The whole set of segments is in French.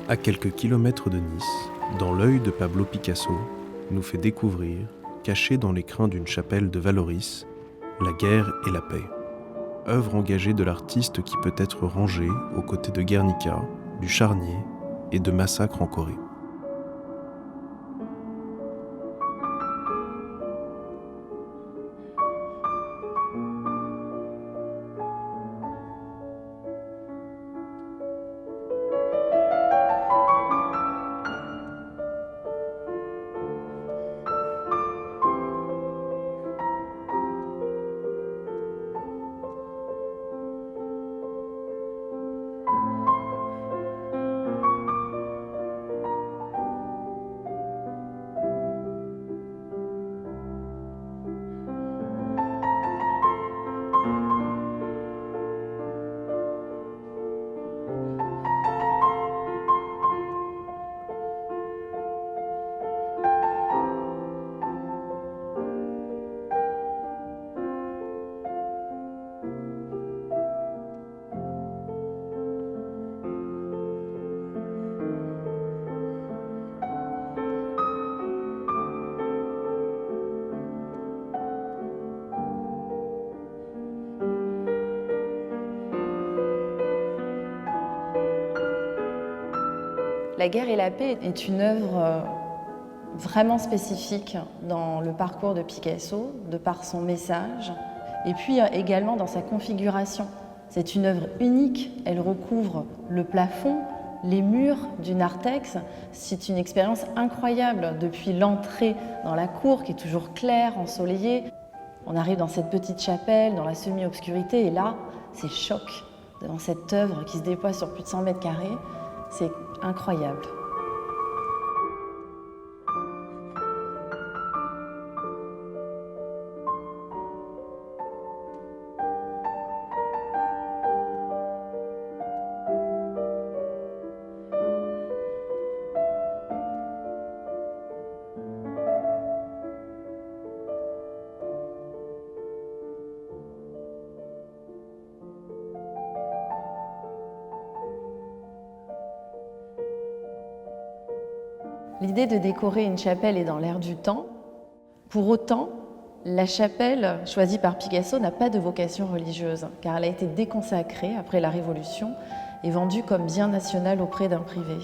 À quelques kilomètres de Nice, dans l'œil de Pablo Picasso, nous fait découvrir, caché dans l'écrin d'une chapelle de Vallauris, La guerre et la paix. Œuvre engagée de l'artiste qui peut être rangée aux côtés de Guernica, du Charnier et de Massacre en Corée. La guerre et la paix est une œuvre vraiment spécifique dans le parcours de Picasso, de par son message, et puis également dans sa configuration. C'est une œuvre unique, elle recouvre le plafond, les murs du narthex. C'est une expérience incroyable depuis l'entrée dans la cour qui est toujours claire, ensoleillée. On arrive dans cette petite chapelle, dans la semi-obscurité, et là, c'est choc devant cette œuvre qui se déploie sur plus de 100 mètres carrés. C'est incroyable. L'idée de décorer une chapelle est dans l'air du temps. Pour autant, la chapelle choisie par Picasso n'a pas de vocation religieuse, car elle a été déconsacrée après la Révolution et vendue comme bien national auprès d'un privé.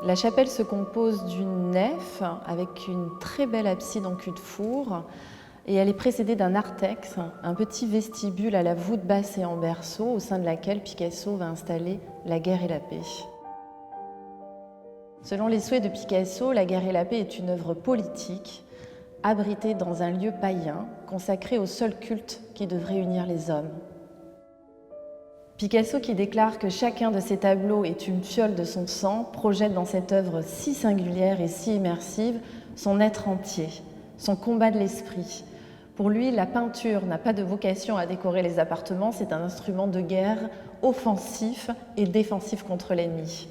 La chapelle se compose d'une nef avec une très belle abside en cul-de-four et elle est précédée d'un narthex, un petit vestibule à la voûte basse et en berceau au sein de laquelle Picasso va installer La guerre et la paix. Selon les souhaits de Picasso, La guerre et la paix est une œuvre politique, abritée dans un lieu païen, consacré au seul culte qui devrait unir les hommes. Picasso, qui déclare que chacun de ses tableaux est une fiole de son sang, projette dans cette œuvre si singulière et si immersive son être entier, son combat de l'esprit. Pour lui, la peinture n'a pas de vocation à décorer les appartements, c'est un instrument de guerre offensif et défensif contre l'ennemi.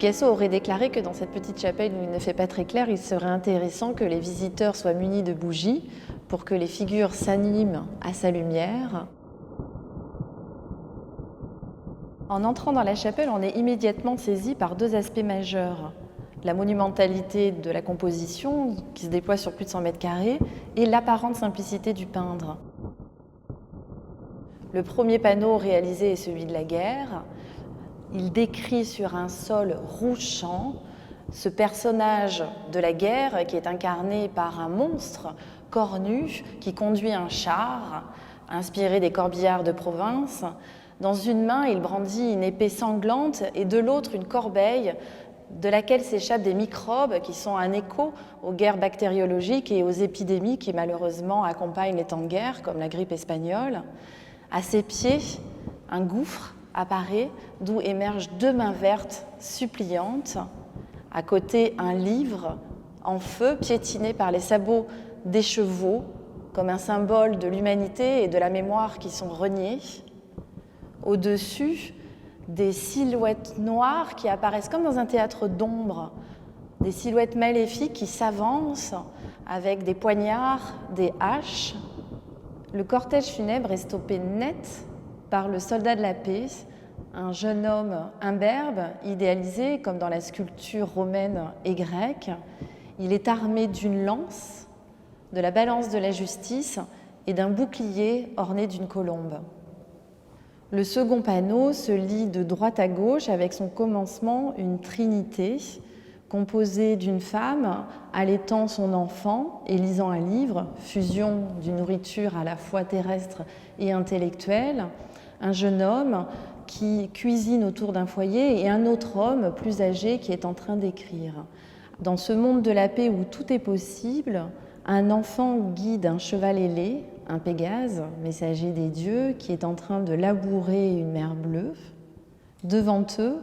Picasso aurait déclaré que dans cette petite chapelle où il ne fait pas très clair, il serait intéressant que les visiteurs soient munis de bougies pour que les figures s'animent à sa lumière. En entrant dans la chapelle, on est immédiatement saisi par deux aspects majeurs. La monumentalité de la composition, qui se déploie sur plus de 100 mètres carrés, et l'apparente simplicité du peindre. Le premier panneau réalisé est celui de la guerre. Il décrit sur un sol rougeant ce personnage de la guerre qui est incarné par un monstre cornu qui conduit un char, inspiré des corbillards de province. Dans une main, il brandit une épée sanglante et de l'autre une corbeille de laquelle s'échappent des microbes qui sont un écho aux guerres bactériologiques et aux épidémies qui malheureusement accompagnent les temps de guerre, comme la grippe espagnole. À ses pieds, un gouffre apparaît d'où émergent 2 mains vertes suppliantes. À côté, un livre en feu piétiné par les sabots des chevaux, comme un symbole de l'humanité et de la mémoire qui sont reniés. Au-dessus, des silhouettes noires qui apparaissent comme dans un théâtre d'ombre, des silhouettes maléfiques qui s'avancent avec des poignards, des haches. Le cortège funèbre est stoppé net par le soldat de la paix, un jeune homme imberbe, idéalisé comme dans la sculpture romaine et grecque. Il est armé d'une lance, de la balance de la justice et d'un bouclier orné d'une colombe. Le second panneau se lit de droite à gauche avec son commencement une trinité composée d'une femme allaitant son enfant et lisant un livre, fusion d'une nourriture à la fois terrestre et intellectuelle, un jeune homme qui cuisine autour d'un foyer et un autre homme plus âgé qui est en train d'écrire. Dans ce monde de la paix où tout est possible, un enfant guide un cheval ailé, un Pégase, messager des dieux, qui est en train de labourer une mer bleue. Devant eux,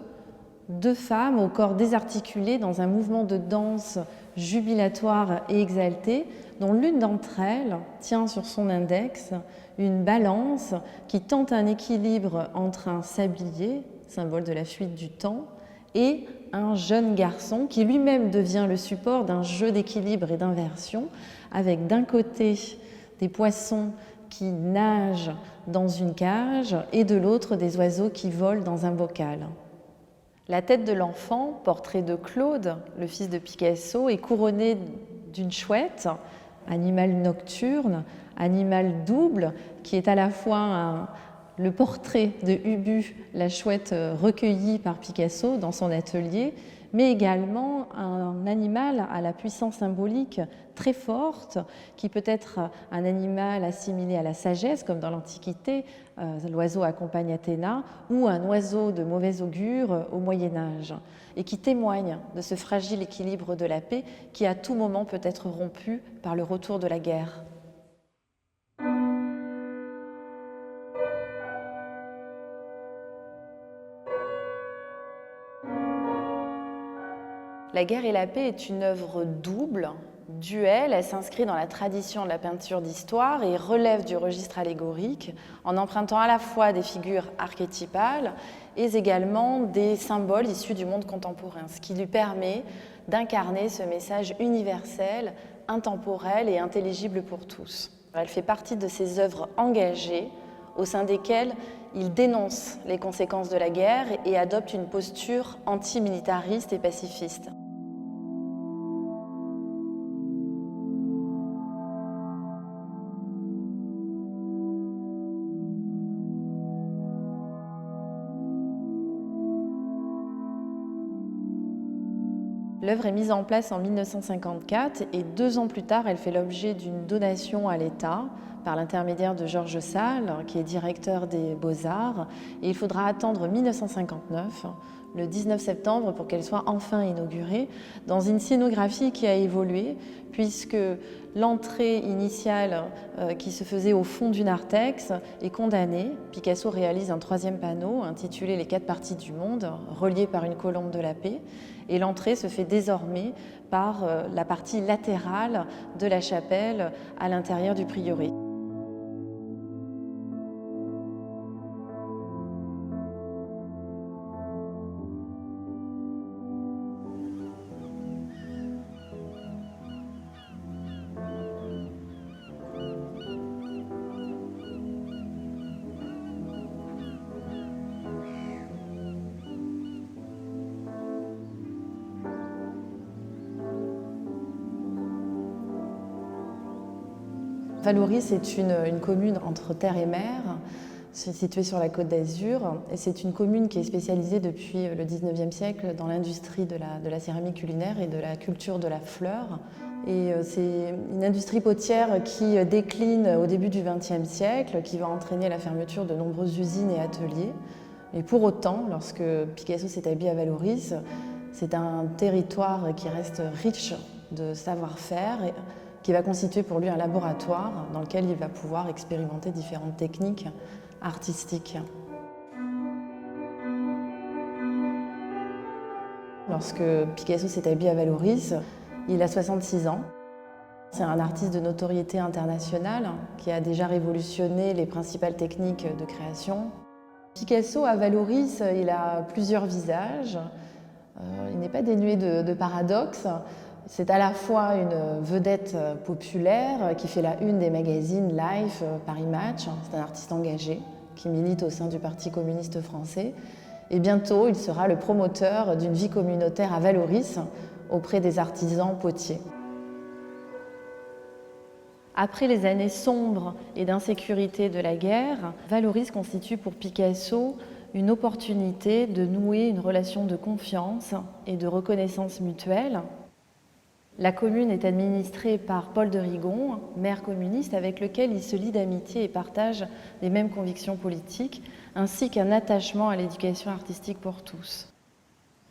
2 femmes au corps désarticulé dans un mouvement de danse jubilatoire et exalté, dont l'une d'entre elles tient sur son index une balance qui tente un équilibre entre un sablier, symbole de la fuite du temps, et un jeune garçon qui lui-même devient le support d'un jeu d'équilibre et d'inversion, avec d'un côté des poissons qui nagent dans une cage et de l'autre des oiseaux qui volent dans un bocal. La tête de l'enfant, portrait de Claude, le fils de Picasso, est couronnée d'une chouette, animal nocturne, animal double, qui est à la fois le portrait de Ubu, la chouette recueillie par Picasso dans son atelier, mais également un animal à la puissance symbolique très forte, qui peut être un animal assimilé à la sagesse, comme dans l'Antiquité, l'oiseau accompagne Athéna, ou un oiseau de mauvais augure au Moyen-Âge, et qui témoigne de ce fragile équilibre de la paix qui à tout moment peut être rompu par le retour de la guerre. La guerre et la paix est une œuvre double, duel. Elle s'inscrit dans la tradition de la peinture d'histoire et relève du registre allégorique en empruntant à la fois des figures archétypales et également des symboles issus du monde contemporain, ce qui lui permet d'incarner ce message universel, intemporel et intelligible pour tous. Elle fait partie de ces œuvres engagées au sein desquelles il dénonce les conséquences de la guerre et adopte une posture antimilitariste et pacifiste. L'œuvre est mise en place en 1954 et 2 ans plus tard, elle fait l'objet d'une donation à l'État par l'intermédiaire de Georges Sale, qui est directeur des Beaux-Arts. Et il faudra attendre 1959, le 19 septembre, pour qu'elle soit enfin inaugurée, dans une scénographie qui a évolué, puisque l'entrée initiale qui se faisait au fond du narthex est condamnée. Picasso réalise un 3e panneau intitulé « Les 4 parties du monde », relié par une colombe de la paix. Et l'entrée se fait désormais par la partie latérale de la chapelle à l'intérieur du prieuré. Vallauris est une commune entre terre et mer, située sur la Côte d'Azur, et c'est une commune qui est spécialisée depuis le 19e siècle dans l'industrie de la céramique culinaire et de la culture de la fleur. Et c'est une industrie potière qui décline au début du XXe siècle, qui va entraîner la fermeture de nombreuses usines et ateliers. Et pour autant, lorsque Picasso s'établit à Vallauris, C'est un territoire qui reste riche de savoir-faire et qui va constituer pour lui un laboratoire dans lequel il va pouvoir expérimenter différentes techniques artistiques. Lorsque Picasso s'établit à Vallauris, il a 66 ans. C'est un artiste de notoriété internationale qui a déjà révolutionné les principales techniques de création. Picasso, à Vallauris, il a plusieurs visages. Il n'est pas dénué de paradoxes. C'est à la fois une vedette populaire qui fait la une des magazines Life, Paris Match. C'est un artiste engagé qui milite au sein du Parti communiste français. Et bientôt, il sera le promoteur d'une vie communautaire à Vallauris auprès des artisans potiers. Après les années sombres et d'insécurité de la guerre, Vallauris constitue pour Picasso une opportunité de nouer une relation de confiance et de reconnaissance mutuelle. La commune est administrée par Paul de Rigon, maire communiste avec lequel il se lie d'amitié et partage les mêmes convictions politiques, ainsi qu'un attachement à l'éducation artistique pour tous.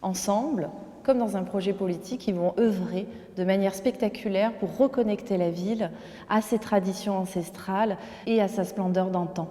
Ensemble, comme dans un projet politique, ils vont œuvrer de manière spectaculaire pour reconnecter la ville à ses traditions ancestrales et à sa splendeur d'antan.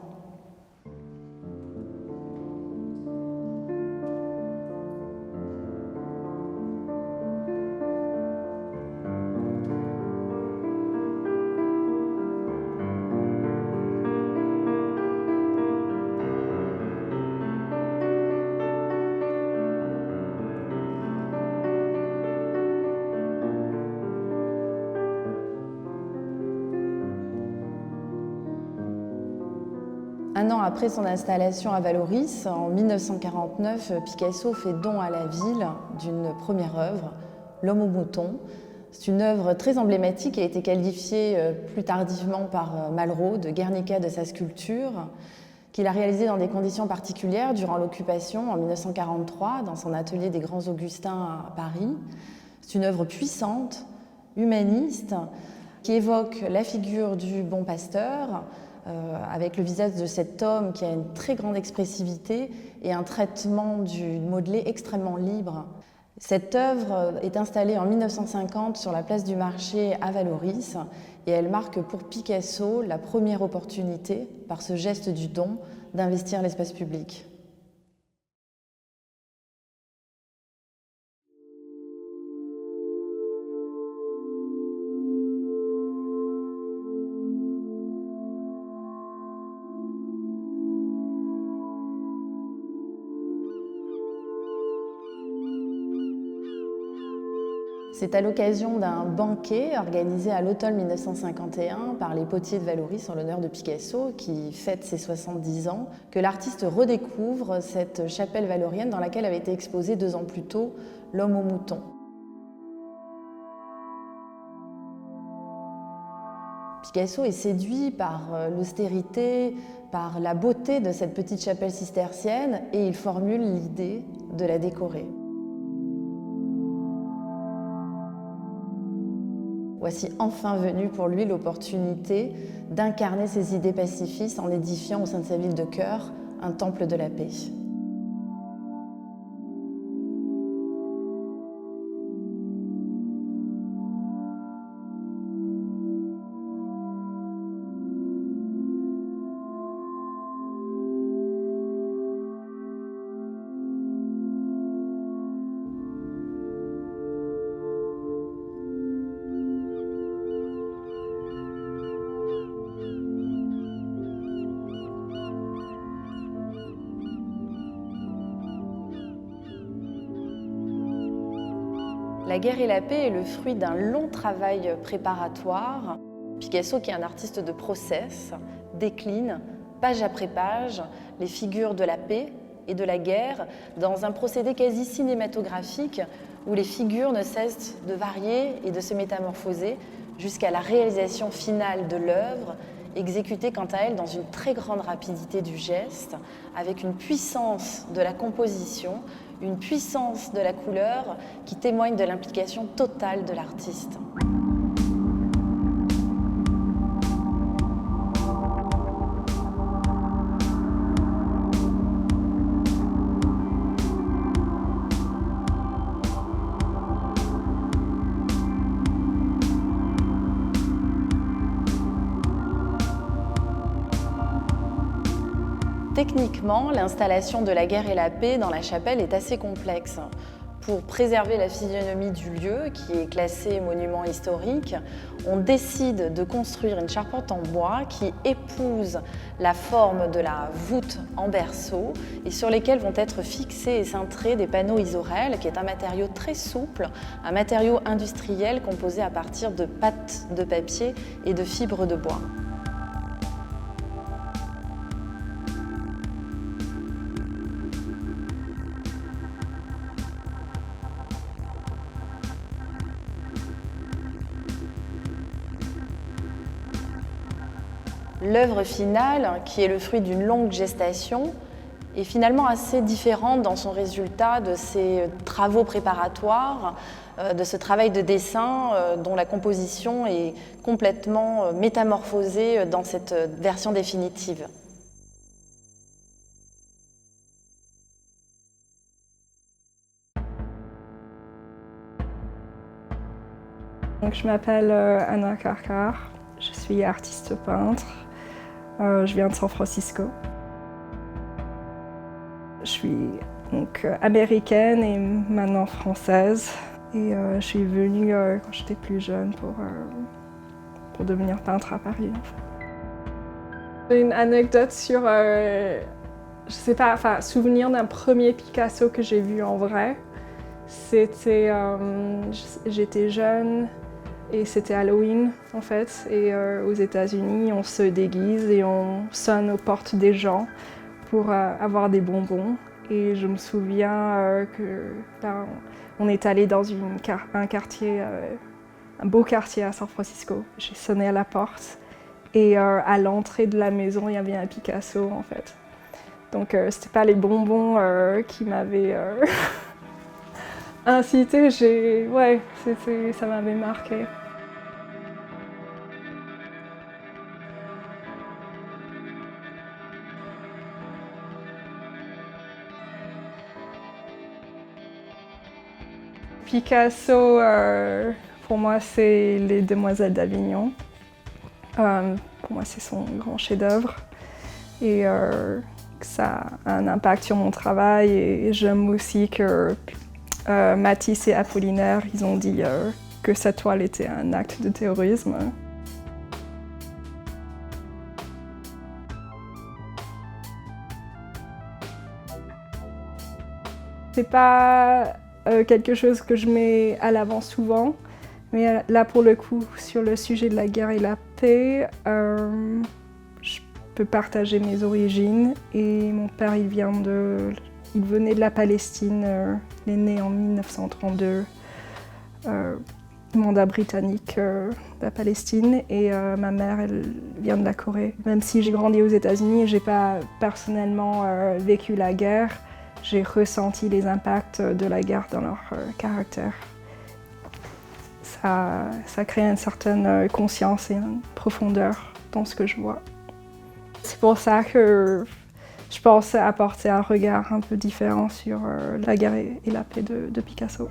Un an après son installation à Vallauris, en 1949, Picasso fait don à la ville d'une première œuvre, L'Homme au mouton. C'est une œuvre très emblématique qui a été qualifiée plus tardivement par Malraux de Guernica de sa sculpture, qu'il a réalisée dans des conditions particulières durant l'occupation en 1943 dans son atelier des Grands Augustins à Paris. C'est une œuvre puissante, humaniste, qui évoque la figure du bon pasteur, avec le visage de cet homme qui a une très grande expressivité et un traitement du modelé extrêmement libre. Cette œuvre est installée en 1950 sur la place du marché à Vallauris et elle marque pour Picasso la première opportunité, par ce geste du don, d'investir l'espace public. C'est à l'occasion d'un banquet organisé à l'automne 1951 par les potiers de Vallauris en l'honneur de Picasso, qui fête ses 70 ans, que l'artiste redécouvre cette chapelle vallorienne dans laquelle avait été exposé 2 ans plus tôt L'Homme au mouton. Picasso est séduit par l'austérité, par la beauté de cette petite chapelle cistercienne et il formule l'idée de la décorer. Voici enfin venue pour lui l'opportunité d'incarner ses idées pacifistes en édifiant au sein de sa ville de cœur un temple de la paix. La guerre et la paix est le fruit d'un long travail préparatoire. Picasso, qui est un artiste de process, décline, page après page, les figures de la paix et de la guerre dans un procédé quasi cinématographique où les figures ne cessent de varier et de se métamorphoser jusqu'à la réalisation finale de l'œuvre, exécutée quant à elle dans une très grande rapidité du geste, avec une puissance de la composition, une puissance de la couleur qui témoigne de l'implication totale de l'artiste. Techniquement, l'installation de la guerre et la paix dans la chapelle est assez complexe. Pour préserver la physionomie du lieu, qui est classé monument historique, on décide de construire une charpente en bois qui épouse la forme de la voûte en berceau et sur lesquels vont être fixés et cintrés des panneaux isorel, qui est un matériau très souple, un matériau industriel composé à partir de pâte de papier et de fibres de bois. L'œuvre finale, qui est le fruit d'une longue gestation, est finalement assez différente dans son résultat de ces travaux préparatoires, de ce travail de dessin dont la composition est complètement métamorphosée dans cette version définitive. Donc, je m'appelle Anna Karkar, je suis artiste peintre. Je viens de San Francisco. Je suis donc américaine et maintenant française. Et je suis venue quand j'étais plus jeune pour devenir peintre à Paris. J'ai une anecdote sur, je sais pas, enfin, souvenir d'un premier Picasso que j'ai vu en vrai. C'était, j'étais jeune. Et c'était Halloween en fait, et aux États-Unis on se déguise et on sonne aux portes des gens pour avoir des bonbons. Et je me souviens que là, on est allé dans un quartier, un beau quartier à San Francisco. J'ai sonné à la porte et à l'entrée de la maison il y avait un Picasso en fait. Donc c'était pas les bonbons qui m'avaient incité, ouais, ça m'avait marqué. Picasso, pour moi, c'est Les Demoiselles d'Avignon. Pour moi, c'est son grand chef-d'œuvre. Et ça a un impact sur mon travail. Et j'aime aussi que Matisse et Apollinaire, ils ont dit que sa toile était un acte de terrorisme. C'est pas quelque chose que je mets à l'avant souvent, mais là pour le coup, sur le sujet de la guerre et la paix, je peux partager mes origines. Et mon père, il venait de la Palestine, il est né en 1932, mandat britannique de la Palestine, et ma mère, elle vient de la Corée. Même si j'ai grandi aux États-Unis, j'ai pas personnellement vécu la guerre. J'ai ressenti les impacts de la guerre dans leur caractère. Ça crée une certaine conscience et une profondeur dans ce que je vois. C'est pour ça que je pense apporter un regard un peu différent sur la guerre et la paix de Picasso.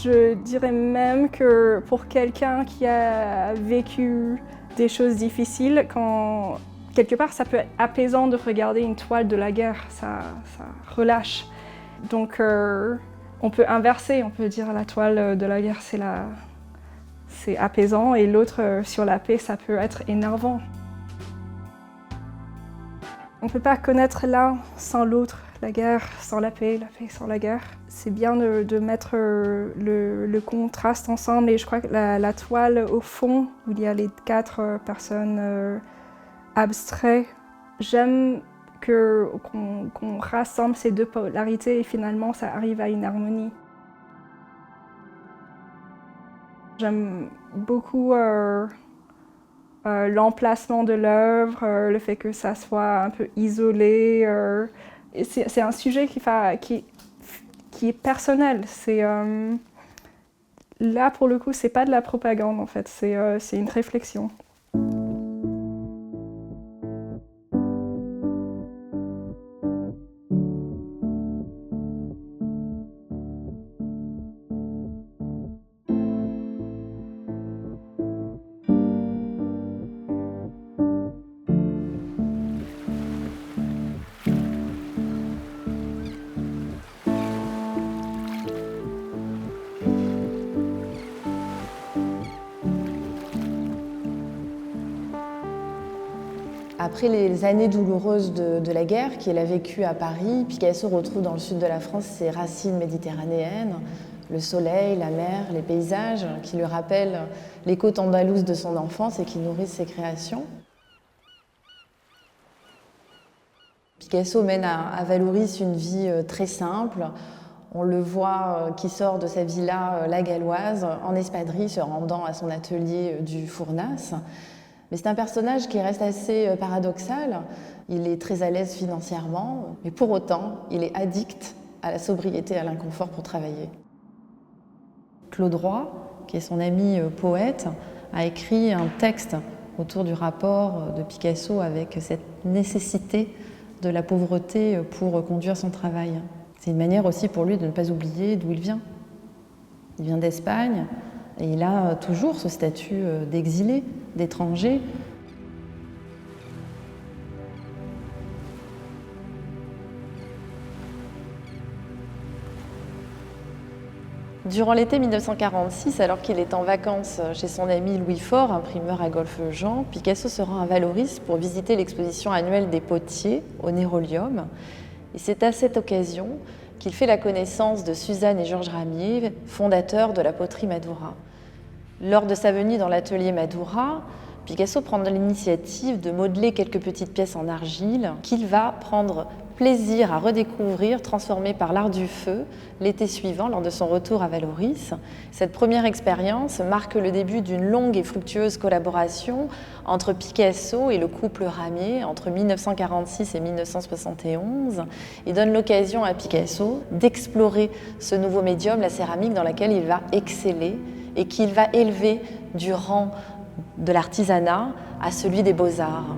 Je dirais même que pour quelqu'un qui a vécu des choses difficiles, quelque part ça peut être apaisant de regarder une toile de la guerre, ça relâche. Donc on peut inverser, on peut dire la toile de la guerre c'est apaisant, et l'autre sur la paix ça peut être énervant. On ne peut pas connaître l'un sans l'autre, la guerre sans la paix sans la guerre. C'est bien de mettre le contraste ensemble, et je crois que la toile au fond, où il y a les 4 personnes abstraites, j'aime qu'on rassemble ces 2 polarités et finalement ça arrive à une harmonie. J'aime beaucoup l'emplacement de l'œuvre, le fait que ça soit un peu isolé. C'est un sujet qui est personnel. Là, pour le coup, c'est pas de la propagande en fait, c'est une réflexion. Après les années douloureuses de la guerre qu'il a vécues à Paris, Picasso retrouve dans le sud de la France ses racines méditerranéennes, le soleil, la mer, les paysages qui lui rappellent les côtes andalouses de son enfance et qui nourrissent ses créations. Picasso mène à Vallauris une vie très simple. On le voit qui sort de sa villa La Galloise en espadrille, se rendant à son atelier du Fournasse. Mais c'est un personnage qui reste assez paradoxal. Il est très à l'aise financièrement, mais pour autant, il est addict à la sobriété et à l'inconfort pour travailler. Claude Roy, qui est son ami poète, a écrit un texte autour du rapport de Picasso avec cette nécessité de la pauvreté pour conduire son travail. C'est une manière aussi pour lui de ne pas oublier d'où il vient. Il vient d'Espagne et il a toujours ce statut d'exilé, d'étranger. Durant l'été 1946, alors qu'il est en vacances chez son ami Louis Faure, imprimeur à Golfe-Jean, Picasso se rend à Vallauris pour visiter l'exposition annuelle des potiers au Nérolium. Et c'est à cette occasion qu'il fait la connaissance de Suzanne et Georges Ramier, fondateurs de la poterie Madoura. Lors de sa venue dans l'atelier Madoura, Picasso prend l'initiative de modeler quelques petites pièces en argile qu'il va prendre plaisir à redécouvrir, transformées par l'art du feu, l'été suivant lors de son retour à Vallauris. Cette première expérience marque le début d'une longue et fructueuse collaboration entre Picasso et le couple Ramier entre 1946 et 1971 et donne l'occasion à Picasso d'explorer ce nouveau médium, la céramique, dans laquelle il va exceller et qu'il va élever du rang de l'artisanat à celui des beaux-arts.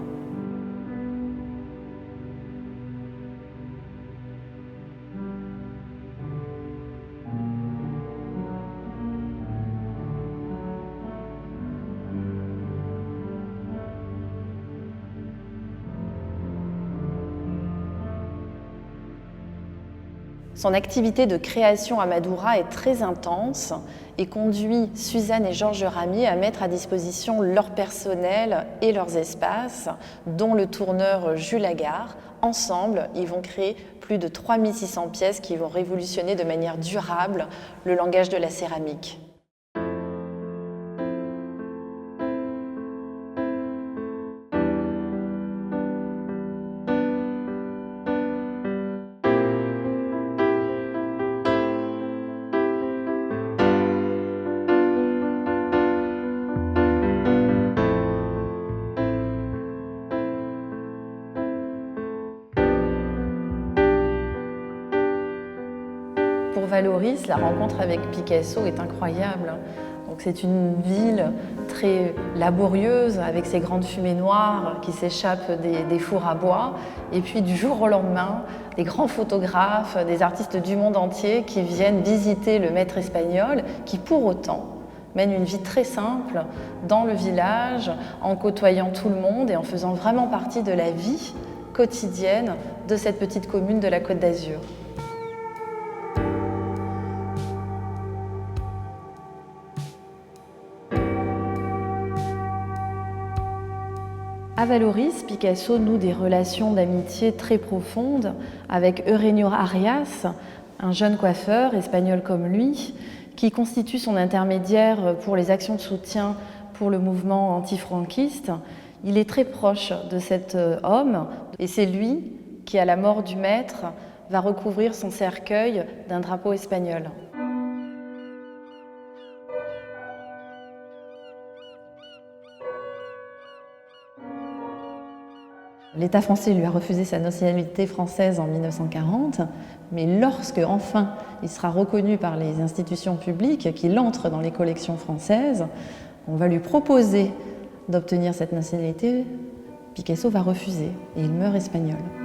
Son activité de création à Madoura est très intense et conduit Suzanne et Georges Ramier à mettre à disposition leur personnel et leurs espaces, dont le tourneur Jules Agard. Ensemble, ils vont créer plus de 3600 pièces qui vont révolutionner de manière durable le langage de la céramique. Pour Vallauris, la rencontre avec Picasso est incroyable. Donc c'est une ville très laborieuse, avec ses grandes fumées noires qui s'échappent des fours à bois. Et puis du jour au lendemain, des grands photographes, des artistes du monde entier qui viennent visiter le maître espagnol, qui pour autant mène une vie très simple dans le village, en côtoyant tout le monde et en faisant vraiment partie de la vie quotidienne de cette petite commune de la Côte d'Azur. À Vallauris, Picasso noue des relations d'amitié très profondes avec Eugenio Arias, un jeune coiffeur espagnol comme lui, qui constitue son intermédiaire pour les actions de soutien pour le mouvement antifranquiste. Il est très proche de cet homme et c'est lui qui, à la mort du maître, va recouvrir son cercueil d'un drapeau espagnol. L'État français lui a refusé sa nationalité française en 1940, mais lorsque, enfin, il sera reconnu par les institutions publiques, qu'il entre dans les collections françaises, on va lui proposer d'obtenir cette nationalité. Picasso va refuser et il meurt espagnol.